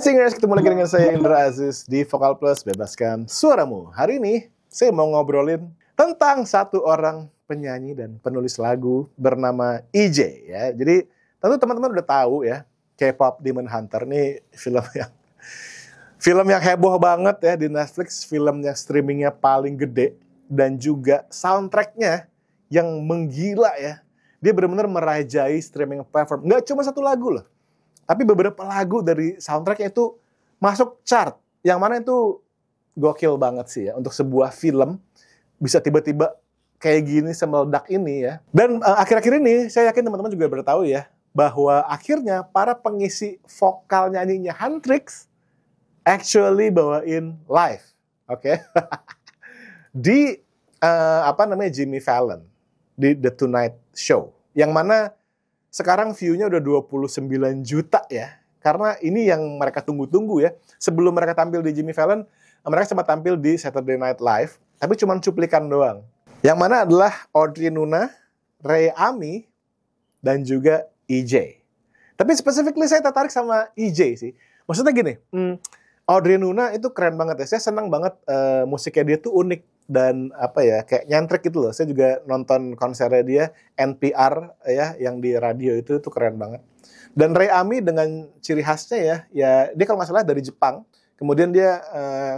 Hai Singers, ketemu lagi dengan saya Indra Aziz di Vokal Plus Bebaskan Suaramu. Hari ini saya mau ngobrolin tentang satu orang penyanyi dan penulis lagu bernama EJ ya. Jadi tentu teman-teman udah tahu ya, K-pop Demon Hunter nih film yang heboh banget ya di Netflix, film yang streamingnya paling gede dan juga soundtracknya yang menggila ya. Dia benar-benar merajai streaming platform. Nggak cuma satu lagu loh, tapi beberapa lagu dari soundtracknya itu masuk chart. Yang mana itu gokil banget sih ya. Untuk sebuah film bisa tiba-tiba kayak gini semeledak ini ya. Dan akhir-akhir ini saya yakin teman-teman juga udah tahu ya, bahwa akhirnya para pengisi vokal nyanyinya Huntrix actually bawain live. Oke. Di Jimmy Fallon. Di The Tonight Show. Yang mana sekarang view-nya udah 29 juta ya. Karena ini yang mereka tunggu-tunggu ya. Sebelum mereka tampil di Jimmy Fallon, mereka sempat tampil di Saturday Night Live. Tapi cuma cuplikan doang. Yang mana adalah Audrey Nuna, Ray Ami, dan juga EJ. Tapi specifically saya tertarik sama EJ sih. Maksudnya gini, Audrey Nuna itu keren banget ya. Saya senang banget musiknya dia tuh unik. Dan kayak nyentrik gitu loh. Saya juga nonton konsernya dia NPR ya, yang di radio itu keren banget. Dan Ray Ami dengan ciri khasnya ya dia kalau nggak salah dari Jepang, kemudian dia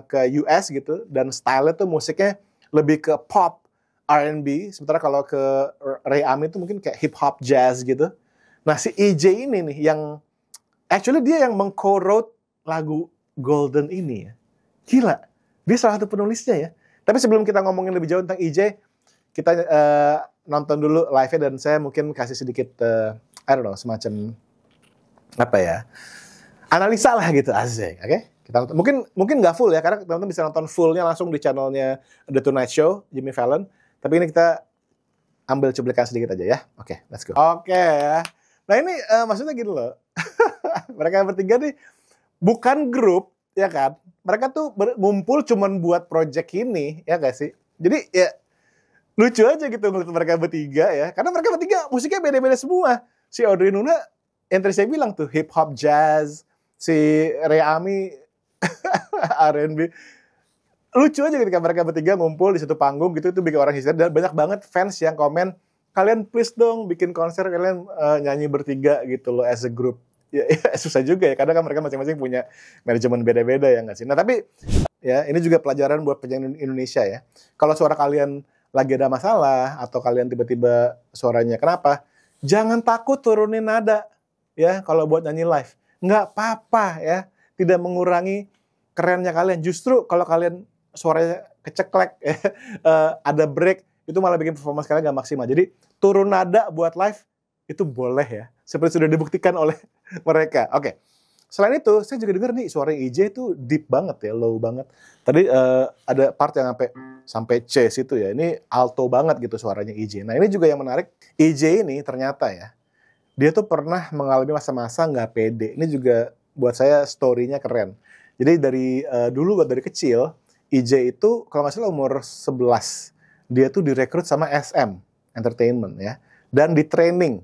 ke US gitu, dan style-nya tuh musiknya lebih ke pop R&B, sementara kalau ke Ray Ami itu mungkin kayak hip hop jazz gitu. Nah si EJ ini nih yang actually dia yang meng-co-wrote lagu Golden ini ya. Gila, dia salah satu penulisnya ya. Tapi sebelum kita ngomongin lebih jauh tentang EJ, kita nonton dulu live-nya dan saya mungkin kasih sedikit, semacam analisa lah gitu, asik, oke? Kita nonton. Mungkin nggak full ya, karena teman-teman bisa nonton fullnya langsung di channelnya The Tonight Show, Jimmy Fallon. Tapi ini kita ambil cuplikan sedikit aja ya. Oke, let's go. Oke ya. Nah ini maksudnya gini loh, mereka bertiga nih bukan grup, ya kan? Mereka tuh ngumpul cuman buat project ini, ya gak sih? Jadi ya lucu aja gitu ngeliat mereka bertiga ya. Karena mereka bertiga musiknya beda-beda semua. Si Audrey Nuna, yang tadi saya bilang tuh hip hop jazz, si Ray Ami R&B. Lucu aja ketika mereka bertiga ngumpul di satu panggung gitu, itu bikin orang histeris. Dan banyak banget fans yang komen, kalian please dong bikin konser kalian nyanyi bertiga gitu loh as a group. Ya, susah juga ya, kadang kan mereka masing-masing punya manajemen beda-beda ya nggak sih. Nah tapi ya ini juga pelajaran buat penyanyi Indonesia ya. Kalau suara kalian lagi ada masalah atau kalian tiba-tiba suaranya kenapa, jangan takut turunin nada ya kalau buat nyanyi live. Nggak apa-apa ya, tidak mengurangi kerennya kalian. Justru kalau kalian suaranya keceklek ya, ada break, itu malah bikin performance kalian nggak maksimal. Jadi turun nada buat live itu boleh ya, seperti sudah dibuktikan oleh mereka. Oke. Selain itu, saya juga dengar nih suara EJ itu deep banget ya, low banget. Tadi ada part yang sampai C situ ya. Ini alto banget gitu suaranya EJ. Nah, ini juga yang menarik. EJ ini ternyata ya, dia tuh pernah mengalami masa-masa nggak pede. Ini juga buat saya story-nya keren. Jadi dulu dari kecil, EJ itu kalau nggak salah umur 11, dia tuh direkrut sama SM Entertainment ya, dan di training.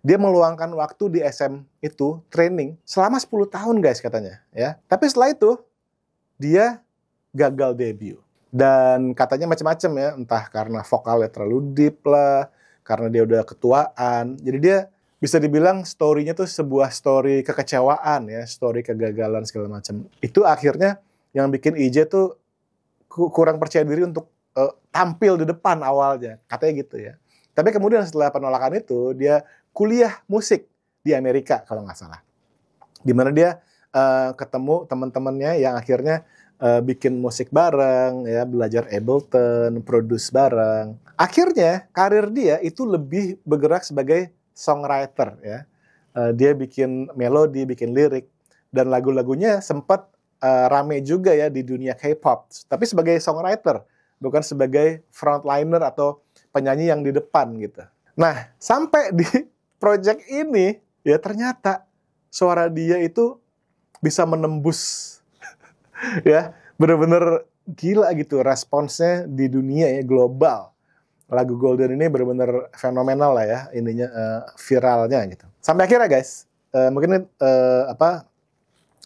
Dia meluangkan waktu di SM itu training selama 10 tahun guys katanya ya. Tapi setelah itu dia gagal debut. Dan katanya macam-macam ya, entah karena vokalnya terlalu deep lah, karena dia udah ketuaan. Jadi dia bisa dibilang story-nya tuh sebuah story kekecewaan ya, story kegagalan segala macam. Itu akhirnya yang bikin EJ tuh kurang percaya diri untuk tampil di depan awalnya, katanya gitu ya. Tapi kemudian setelah penolakan itu dia kuliah musik di Amerika kalau nggak salah, dimana dia ketemu teman-temannya yang akhirnya bikin musik bareng ya, belajar Ableton, produce bareng. Akhirnya karir dia itu lebih bergerak sebagai songwriter ya. Dia bikin melodi, bikin lirik, dan lagu-lagunya sempat rame juga ya di dunia K-pop, tapi sebagai songwriter, bukan sebagai frontliner atau penyanyi yang di depan gitu. Nah, sampai di project ini, ya ternyata suara dia itu bisa menembus, ya bener-bener gila gitu responsnya di dunia ya, global. Lagu Golden ini bener-bener fenomenal lah ya, ininya viralnya gitu. Sampai akhirnya guys, mungkin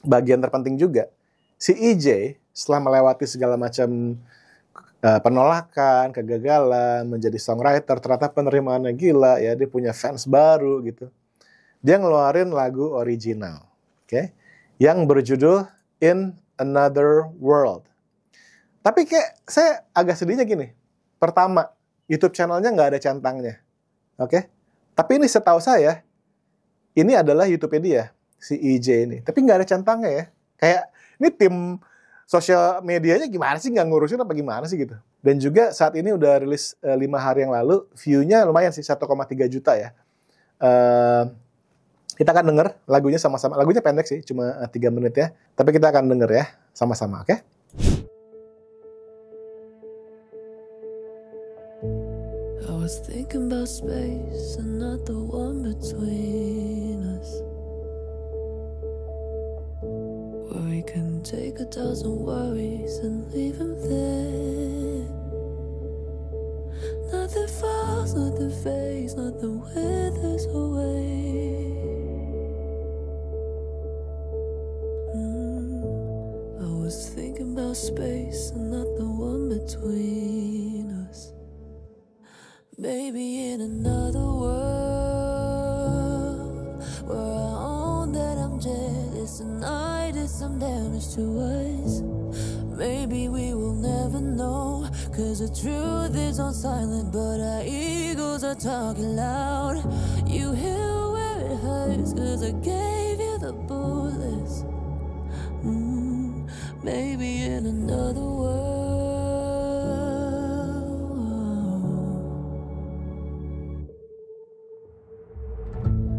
bagian terpenting juga. Si EJ setelah melewati segala macam penolakan, kegagalan, menjadi songwriter, ternyata penerimaannya gila ya, dia punya fans baru gitu. Dia ngeluarin lagu original, oke, yang berjudul In Another World. Tapi kayak saya agak sedihnya gini. Pertama, YouTube channelnya nggak ada centangnya, oke. Tapi ini setahu saya, ini adalah YouTube-nya dia, si EJ ini. Tapi nggak ada centangnya ya. Kayak ini tim sosial medianya gimana sih, nggak ngurusin apa gimana sih gitu. Dan juga saat ini udah rilis 5 hari yang lalu, view-nya lumayan sih, 1,3 juta ya. Kita akan denger lagunya sama-sama. Lagunya pendek sih, cuma 3 menit ya. Tapi kita akan denger ya, sama-sama, oke? I was thinking about space and not the one between us, where we can take 1,000 worries and leave them there. Nothing falls, nothing fades, nothing withers away. I was thinking about space and not the one between us. Maybe in another world, where I own that I'm jealous and I did some damage to us. Maybe we will never know, 'cause the truth is on silent, but our egos are talking loud. You hear where it hurts, 'cause I gave you the bullets. Maybe in another world.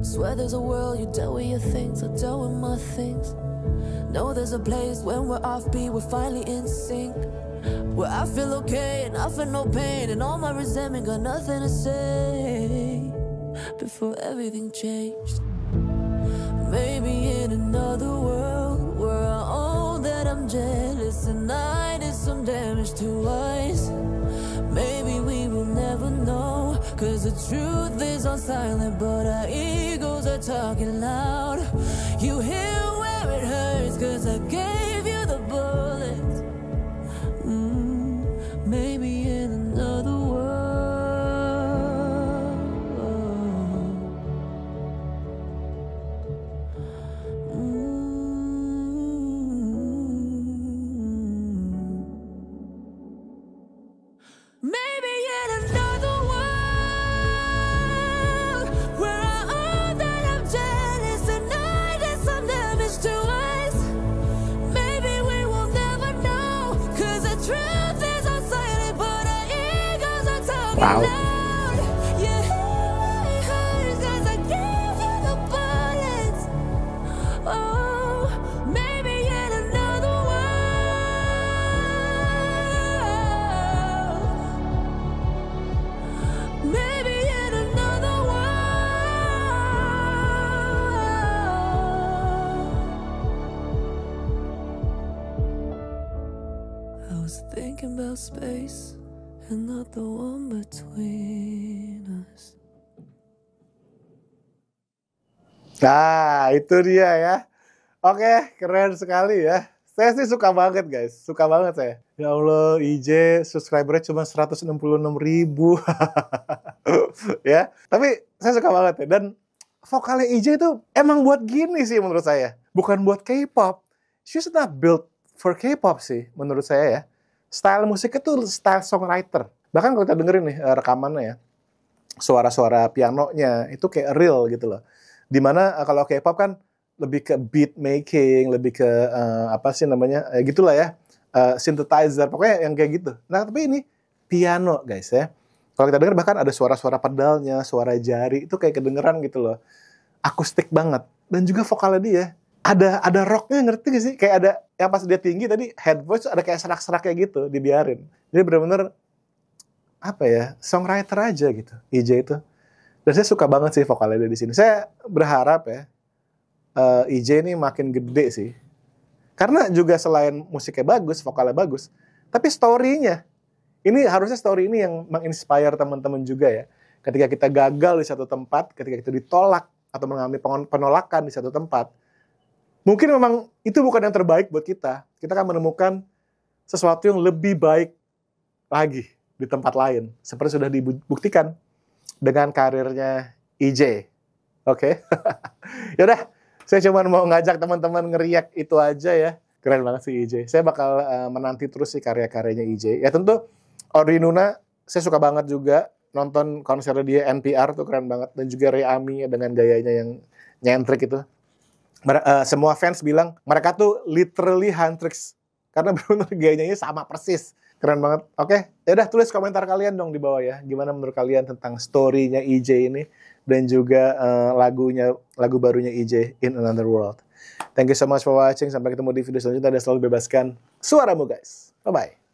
Swear there's a world you dealt with your things, I dealt with my things. Know there's a place when we're offbeat, we're finally in sync, where I feel okay and I feel no pain, and all my resentment got nothing to say. Before everything changed. Maybe in another world, where I own that I'm jealous and I did some damage to us. Maybe we will never know, 'cause the truth is on silent, but our egos are talking loud. You hear where it hurts, 'cause I gave you the bullets. Maybe in another world. Maybe in another world, where I own that I'm jealous and I did some damage to us. Maybe we will never know, 'cause the truth is on silent, but our egos are talking Wow. loud. You hear it hurts, 'cause I gave you the bullets. Oh, maybe in another world. Maybe in another world. I was thinking about space and not the one between us. Nah, itu dia ya. Oke, keren sekali ya. Saya sih suka banget guys, suka banget saya. Ya Allah, IJ subscribernya cuma 166.000. Ya, tapi saya suka banget ya. Dan vokalnya IJ itu emang buat gini sih menurut saya. Bukan buat K-pop. She's not built for K-pop sih menurut saya ya. Style musiknya tuh style songwriter. Bahkan kalau kita dengerin nih rekamannya ya, suara-suara pianonya itu kayak real gitu loh. Dimana kalau K-pop kan lebih ke beat making, lebih ke apa sih namanya, gitulah ya, synthesizer, pokoknya yang kayak gitu. Nah tapi ini piano guys ya. Kalau kita dengar bahkan ada suara-suara pedalnya, suara jari itu kayak kedengeran gitu loh, akustik banget. Dan juga vokalnya dia ada rocknya, ngerti gak sih? Kayak ada yang pas dia tinggi tadi head voice ada kayak serak-serak kayak gitu, dibiarin. Jadi benar-benar apa ya, songwriter aja gitu, IJ itu. Dan saya suka banget sih vokalnya dia di sini. Saya berharap ya IJ ini makin gede sih. Karena juga selain musiknya bagus, vokalnya bagus, tapi story-nya. Ini harusnya story ini yang menginspire teman-teman juga ya. Ketika kita gagal di satu tempat, ketika kita ditolak atau mengalami penolakan di satu tempat, Mungkin memang itu bukan yang terbaik buat kita. Kita akan menemukan sesuatu yang lebih baik lagi di tempat lain. Seperti sudah dibuktikan dengan karirnya EJ. Oke. Yaudah, saya cuma mau ngajak teman-teman ngeriak itu aja ya. Keren banget sih EJ. Saya bakal menanti terus sih karya-karyanya EJ. Ya tentu Audrey Nuna, saya suka banget juga. Nonton konser dia NPR tuh keren banget. Dan juga Ray Ami dengan gayanya yang nyentrik itu. Semua fans bilang mereka tuh literally Huntrix karena benar-benar gayanya sama persis, keren banget. Oke, ya udah tulis komentar kalian dong di bawah ya, gimana menurut kalian tentang story-nya EJ ini dan juga lagu barunya EJ In Another World. Thank you so much for watching, sampai ketemu di video selanjutnya dan selalu bebaskan suaramu guys. Bye bye.